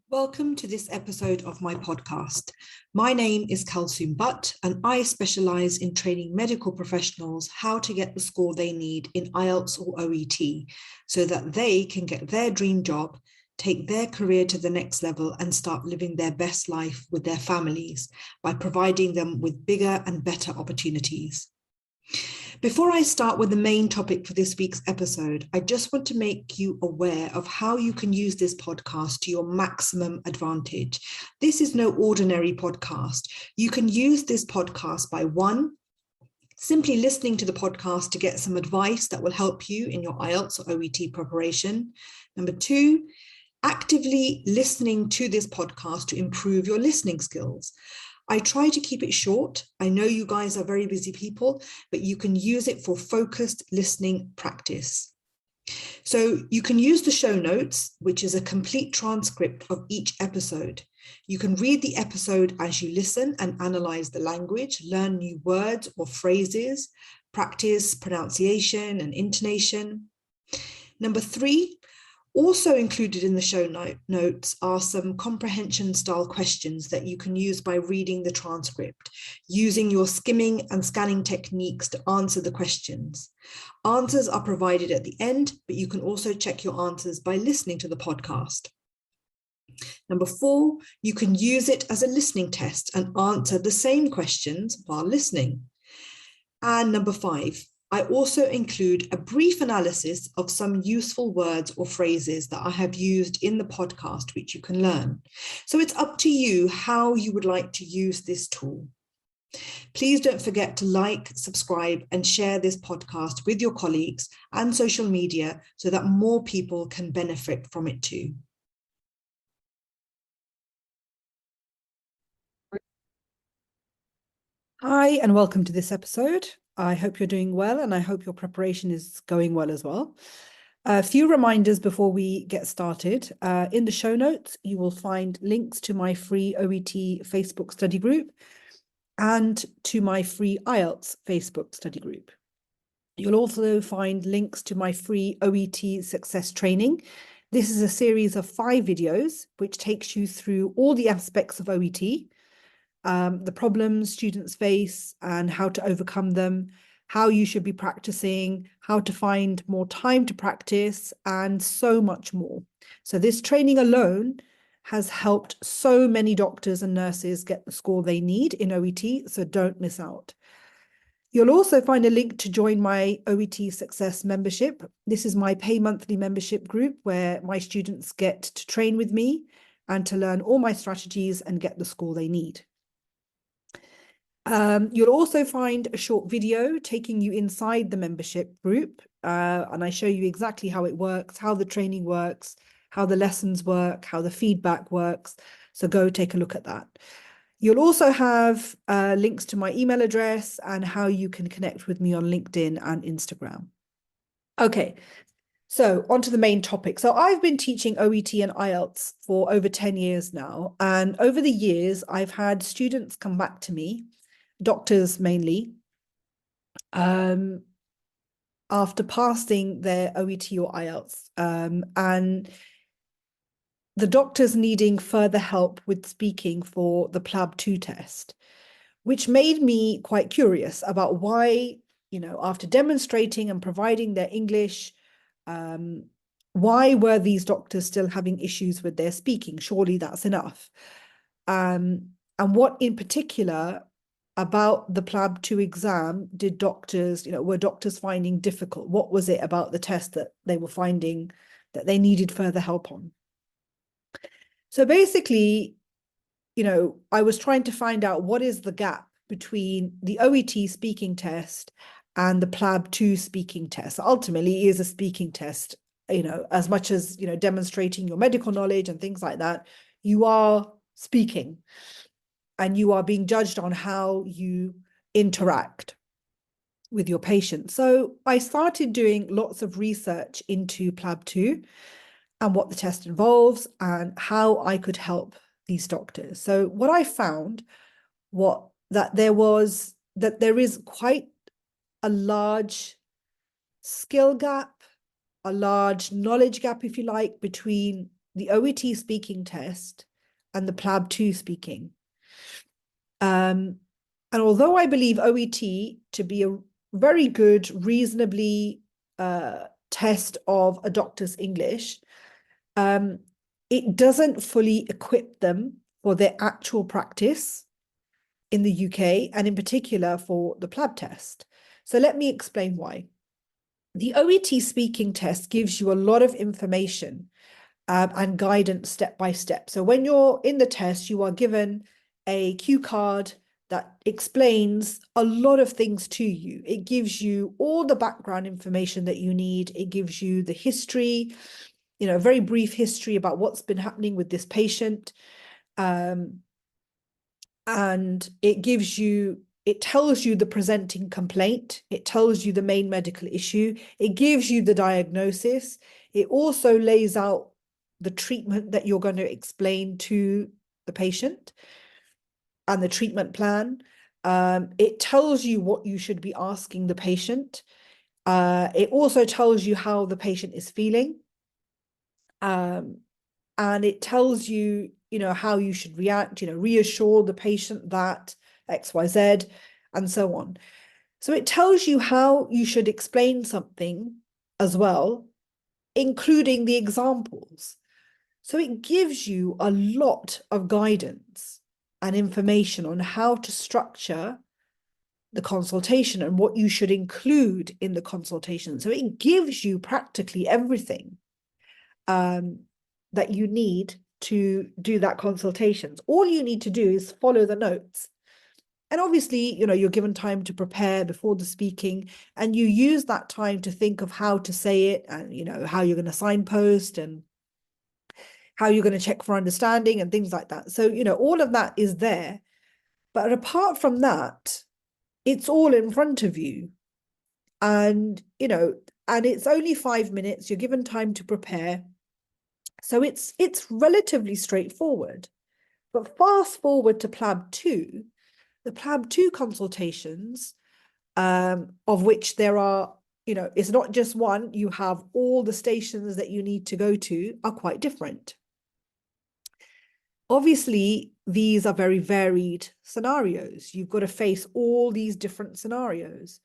Welcome to this episode of my podcast. My name is Kalsoom, and I specialize in training medical professionals how to get the score they need in IELTS or OET so that they can get their dream job, take their career to the next level, and start living their best life with their families by providing them with bigger and better opportunities. Before I start with the main topic for this week's episode, I just want to make you aware of how you can use this podcast to your maximum advantage. This is no ordinary podcast. You can use this podcast by one, simply listening to the podcast to get some advice that will help you in your IELTS or OET preparation. Number two, actively listening to this podcast to improve your listening skills. I try to keep it short. I know you guys are very busy people, but you can use it for focused listening practice. So you can use the show notes, which is a complete transcript of each episode. You can read the episode as you listen and analyze the language, learn new words or phrases, practice pronunciation and intonation. Number three, also included in the show notes are some comprehension style questions that you can use by reading the transcript, using your skimming and scanning techniques to answer the questions. Answers are provided at the end, but you can also check your answers by listening to the podcast. Number four, you can use it as a listening test and answer the same questions while listening. And number five, I also include a brief analysis of some useful words or phrases that I have used in the podcast, which you can learn. So it's up to you how you would like to use this tool. Please don't forget to like, subscribe, and share this podcast with your colleagues and social media so that more people can benefit from it too. Hi, and welcome to this episode. I hope you're doing well, and I hope your preparation is going well as well. A few reminders before we get started. In the show notes, you will find links to my free OET Facebook study group and to my free IELTS Facebook study group. You'll also find links to my free OET success training. This is a series of 5 videos, which takes you through all the aspects of OET, the problems students face and how to overcome them, how you should be practicing, how to find more time to practice, and so much more. So this training alone has helped so many doctors and nurses get the score they need in OET, so don't miss out. You'll also find a link to join my OET Success membership. This is my pay monthly membership group where my students get to train with me and to learn all my strategies and get the score they need. You'll also find a short video taking you inside the membership group, and I show you exactly how it works, how the training works, how the lessons work, how the feedback works. So go take a look at that. You'll also have links to my email address and how you can connect with me on LinkedIn and Instagram. Okay, so on to the main topic. So I've been teaching OET and IELTS for over 10 years now. And over the years, I've had students come back to me, doctors mainly, after passing their OET or IELTS, and the doctors needing further help with speaking for the PLAB 2 test, which made me quite curious about why, after demonstrating and providing their English, why were these doctors still having issues with their speaking? Surely that's enough. And what in particular about the PLAB 2 exam did doctors, were doctors finding difficult? What was it about the test that they were finding that they needed further help on? So basically, I was trying to find out what is the gap between the OET speaking test and the PLAB 2 speaking test. Ultimately, it is a speaking test, as much as, demonstrating your medical knowledge and things like that, you are speaking. And you are being judged on how you interact with your patient. So I started doing lots of research into PLAB 2 and what the test involves and how I could help these doctors. So what I found that there is quite a large skill gap, a large knowledge gap, if you like, between the OET speaking test and the PLAB 2 speaking. And although I believe OET to be a very good, reasonably test of a doctor's English, it doesn't fully equip them for their actual practice in the UK, and in particular for the PLAB test. So let me explain why. The OET speaking test gives you a lot of information and guidance step by step. So when you're in the test, you are given a cue card that explains a lot of things to you. It gives you all the background information that you need. It gives you the history, a very brief history about what's been happening with this patient. And it tells you the presenting complaint. It tells you the main medical issue. It gives you the diagnosis. It also lays out the treatment that you're going to explain to the patient and the treatment plan. It tells you what you should be asking the patient. It also tells you how the patient is feeling. And it tells you, how you should react, reassure the patient that XYZ and so on. So it tells you how you should explain something as well, including the examples. So it gives you a lot of guidance and information on how to structure the consultation and what you should include in the consultation. So it gives you practically everything that you need to do that consultations. All you need to do is follow the notes. And obviously, you're given time to prepare before the speaking, and you use that time to think of how to say it and, how you're going to signpost and how you're going to check for understanding and things like that. So, all of that is there. But apart from that, it's all in front of you. And, and it's only 5 minutes. You're given time to prepare. So it's relatively straightforward. But fast forward to PLAB 2, the PLAB 2 consultations, of which there are, it's not just one, you have all the stations that you need to go to are quite different. Obviously, these are very varied scenarios. You've got to face all these different scenarios.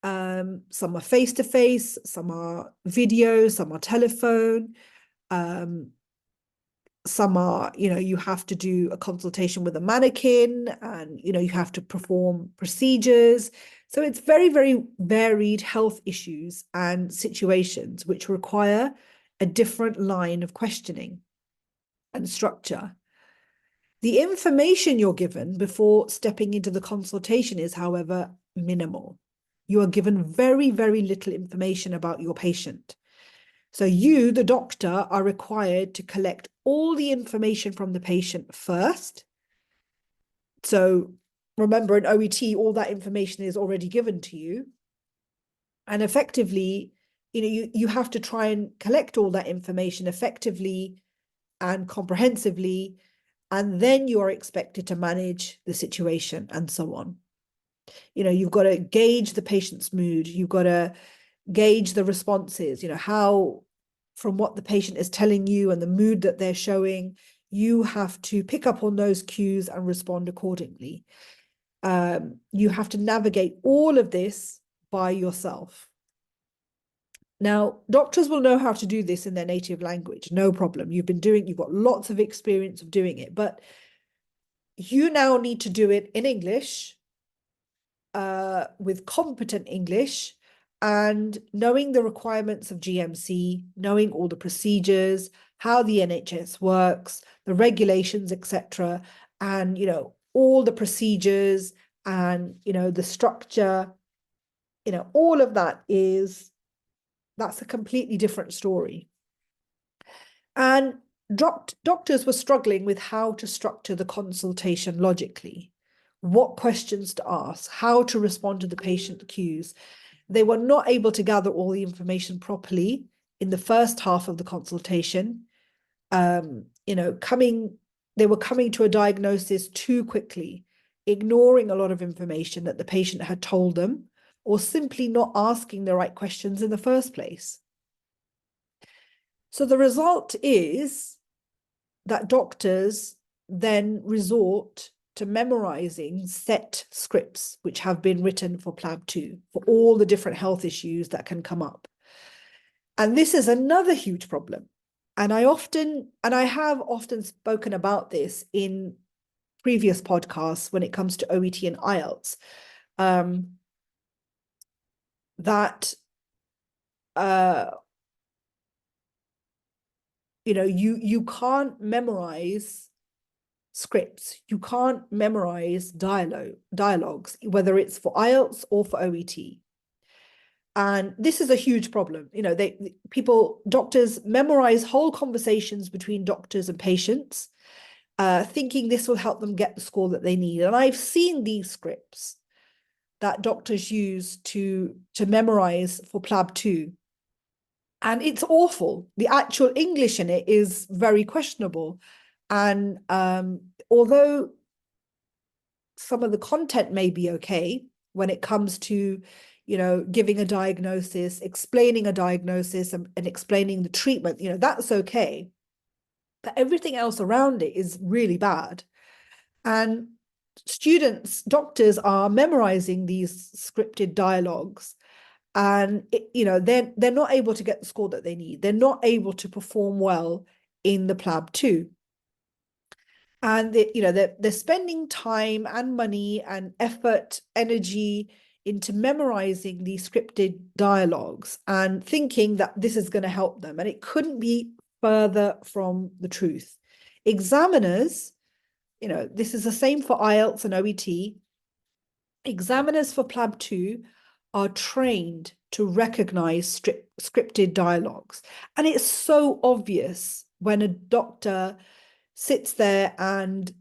Some are face-to-face, some are video, some are telephone. Some are, you have to do a consultation with a mannequin and, you have to perform procedures. So it's very, very varied health issues and situations which require a different line of questioning and structure. The information you're given before stepping into the consultation is, however, minimal. You are given very, very little information about your patient. So you, the doctor, are required to collect all the information from the patient first. So remember, in OET, all that information is already given to you. And effectively, you have to try and collect all that information effectively and comprehensively, and then you are expected to manage the situation and so on. You've got to gauge the patient's mood. You've got to gauge the responses, how, from what the patient is telling you and the mood that they're showing, you have to pick up on those cues and respond accordingly. You have to navigate all of this by yourself. Now, doctors will know how to do this in their native language, no problem. You've got lots of experience of doing it, but you now need to do it in English, with competent English, and knowing the requirements of GMC, knowing all the procedures, how the NHS works, the regulations, etc., and all the procedures and the structure, all of that's a completely different story. And doctors were struggling with how to structure the consultation logically, what questions to ask, how to respond to the patient cues. They were not able to gather all the information properly in the first half of the consultation. They were coming to a diagnosis too quickly, ignoring a lot of information that the patient had told them, or simply not asking the right questions in the first place. So the result is that doctors then resort to memorizing set scripts, which have been written for PLAB 2, for all the different health issues that can come up. And this is another huge problem. And I have often spoken about this in previous podcasts when it comes to OET and IELTS, that you can't memorize scripts. You can't memorize dialogues, whether it's for IELTS or for OET. And this is a huge problem. Doctors memorize whole conversations between doctors and patients, thinking this will help them get the score that they need. And I've seen these scripts that doctors use to memorize for PLAB 2. And it's awful. The actual English in it is very questionable. And although some of the content may be okay when it comes to, giving a diagnosis, explaining a diagnosis and explaining the treatment, that's okay. But everything else around it is really bad. And doctors are memorizing these scripted dialogues, and they're not able to get the score that they need. They're not able to perform well in the PLAB 2. And they're spending time and money and effort, energy into memorizing these scripted dialogues and thinking that this is going to help them. And it couldn't be further from the truth. Examiners, this is the same for IELTS and OET. Examiners for PLAB 2 are trained to recognize scripted dialogues. And it's so obvious when a doctor sits there and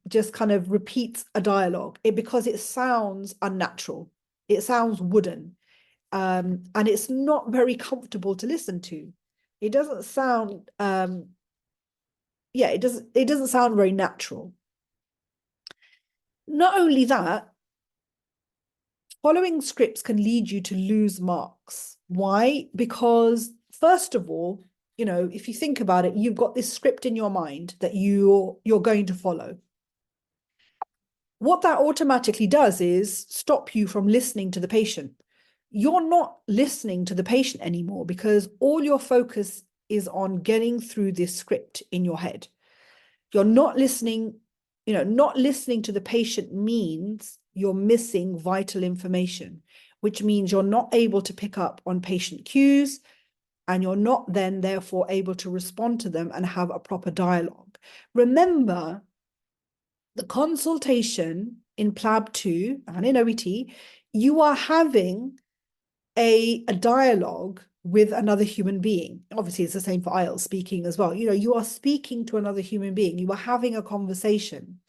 just kind of repeats a dialogue, because it sounds unnatural. It sounds wooden. And it's not very comfortable to listen to. It doesn't sound, it doesn't sound very natural. Not only that, following scripts can lead you to lose marks. Why? Because first of all, if you think about it, you've got this script in your mind that you're going to follow. What that automatically does is stop you from listening to the patient. You're not listening to the patient anymore because all your focus is on getting through this script in your head. You're not listening, not listening to the patient means you're missing vital information, which means you're not able to pick up on patient cues, and you're not then therefore able to respond to them and have a proper dialogue. Remember, the consultation in PLAB 2 and in OET, you are having a dialogue with another human being. Obviously, it's the same for IELTS speaking as well. You are speaking to another human being. You are having a conversation.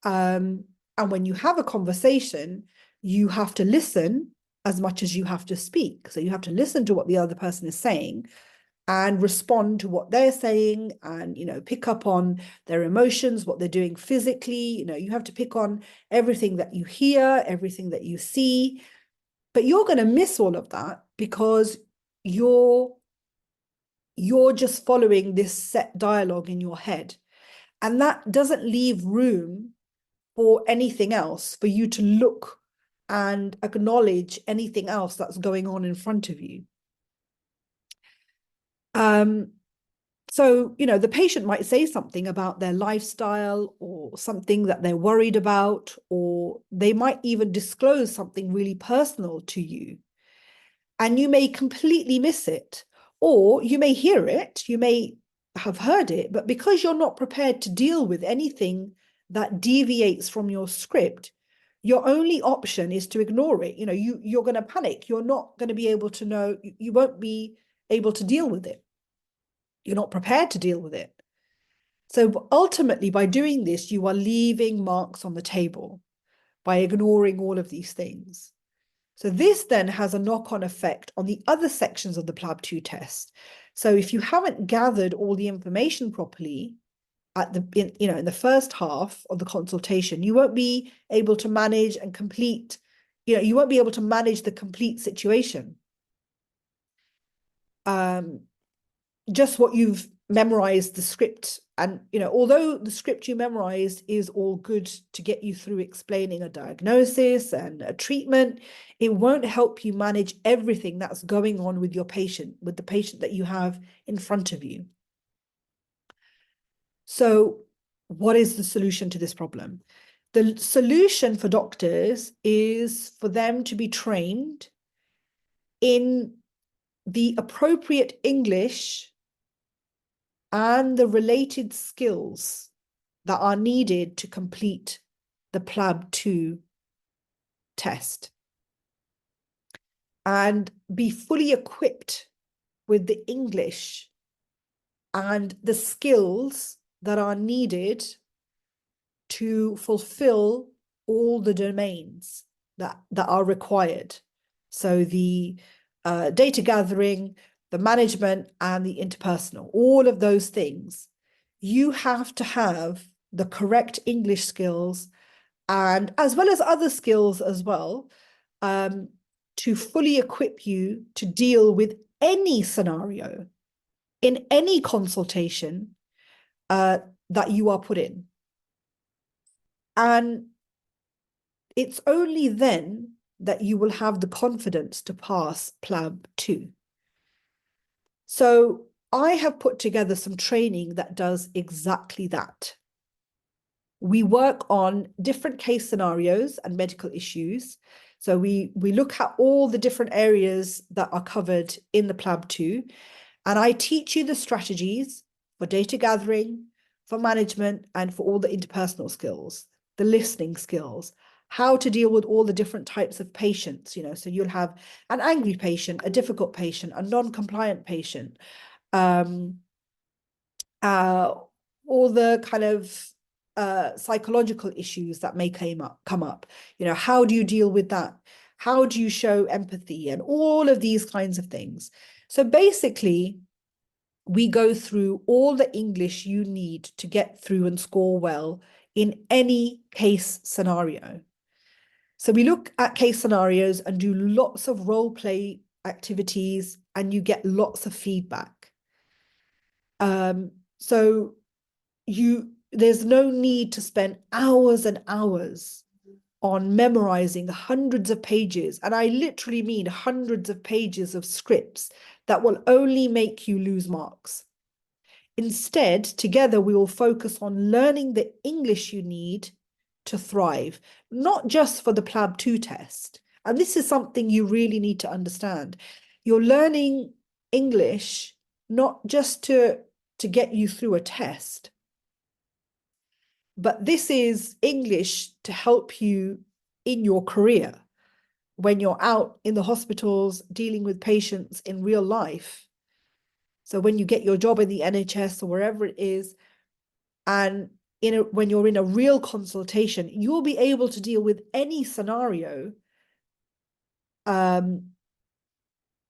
And when you have a conversation, you have to listen as much as you have to speak. So you have to listen to what the other person is saying and respond to what they're saying, and pick up on their emotions, what they're doing physically. You have to pick on everything that you hear, everything that you see. But you're going to miss all of that because you're just following this set dialogue in your head. And that doesn't leave room for anything else, for you to look and acknowledge anything else that's going on in front of you. So, the patient might say something about their lifestyle or something that they're worried about, or they might even disclose something really personal to you. And you may completely miss it, or you may hear it, you may have heard it, but because you're not prepared to deal with anything that deviates from your script, your only option is to ignore it. You're going to panic. You're not going to be able to know, you won't be able to deal with it. You're not prepared to deal with it. So ultimately, by doing this, you are leaving marks on the table by ignoring all of these things. So this then has a knock-on effect on the other sections of the PLAB 2 test. So if you haven't gathered all the information properly in the first half of the consultation, you won't be able to manage and complete, you won't be able to manage the complete situation. just what you've memorized the script. And, although the script you memorized is all good to get you through explaining a diagnosis and a treatment, it won't help you manage everything that's going on with your patient, with the patient that you have in front of you. So what is the solution to this problem? The solution for doctors is for them to be trained in the appropriate English and the related skills that are needed to complete the PLAB 2 test and be fully equipped with the English and the skills that are needed to fulfill all the domains that are required. So the data gathering, the management, and the interpersonal, all of those things, you have to have the correct English skills, and as well as other skills as well, to fully equip you to deal with any scenario in any consultation that you are put in. And it's only then that you will have the confidence to pass PLAB 2. So I have put together some training that does exactly that. We work on different case scenarios and medical issues. So we look at all the different areas that are covered in the PLAB 2, and I teach you the strategies for data gathering, for management, and for all the interpersonal skills, the listening skills, how to deal with all the different types of patients, so you'll have an angry patient, a difficult patient, a non-compliant patient, all the kind of psychological issues that may come up. How do you deal with that? How do you show empathy and all of these kinds of things? So basically, we go through all the English you need to get through and score well in any case scenario. So we look at case scenarios and do lots of role play activities, and you get lots of feedback. So there's no need to spend hours and hours on memorizing hundreds of pages, and I literally mean hundreds of pages of scripts that will only make you lose marks. Instead, together we will focus on learning the English you need to thrive, not just for the PLAB 2 test. And this is something you really need to understand. You're learning English not just to get you through a test, but this is English to help you in your career when you're out in the hospitals dealing with patients in real life. So when you get your job in the NHS or wherever it is, and when you're in a real consultation, you'll be able to deal with any scenario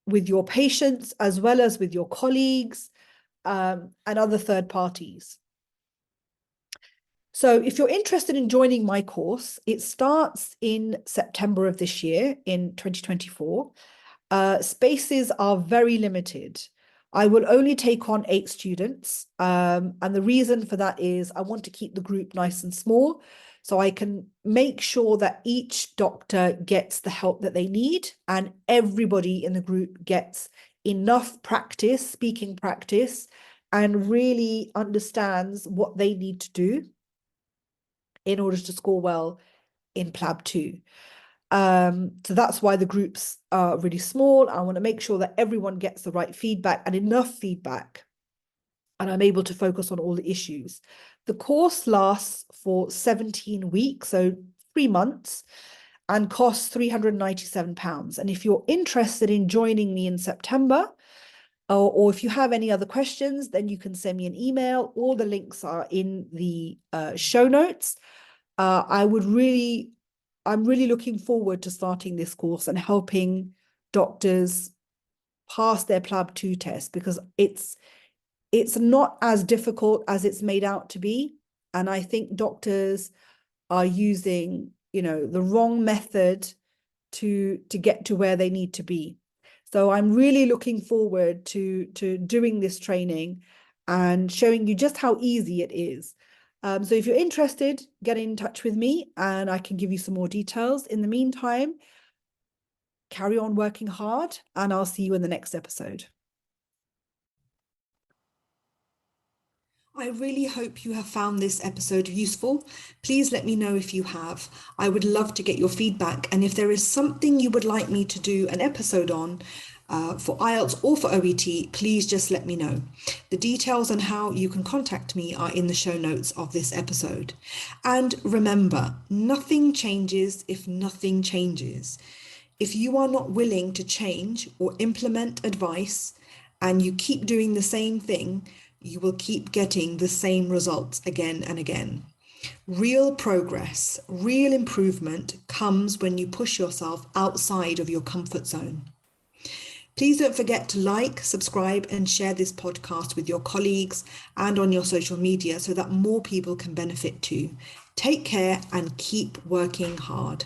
with your patients as well as with your colleagues and other third parties. So if you're interested in joining my course, it starts in September of this year, in 2024. Spaces are very limited. I will only take on 8 students. And the reason for that is I want to keep the group nice and small so I can make sure that each doctor gets the help that they need and everybody in the group gets enough practice, speaking practice, and really understands what they need to do in order to score well in PLAB 2. So that's why the groups are really small. I want to make sure that everyone gets the right feedback and enough feedback, and I'm able to focus on all the issues. The course lasts for 17 weeks, so 3 months, and costs £397. And if you're interested in joining me in September, or if you have any other questions, then you can send me an email. All the links are in the show notes. I'm really looking forward to starting this course and helping doctors pass their PLAB 2 test, because it's not as difficult as it's made out to be. And I think doctors are using, the wrong method to get to where they need to be. So I'm really looking forward to doing this training and showing you just how easy it is. So if you're interested, get in touch with me and I can give you some more details. In the meantime, carry on working hard and I'll see you in the next episode. I really hope you have found this episode useful. Please let me know if you have. I would love to get your feedback, and if there is something you would like me to do an episode on for IELTS or for OET, please just let me know. The details on how you can contact me are in the show notes of this episode. And remember, nothing changes if nothing changes. If you are not willing to change or implement advice and you keep doing the same thing, you will keep getting the same results again and again. Real progress, real improvement comes when you push yourself outside of your comfort zone. Please don't forget to like, subscribe, and share this podcast with your colleagues and on your social media so that more people can benefit too. Take care and keep working hard.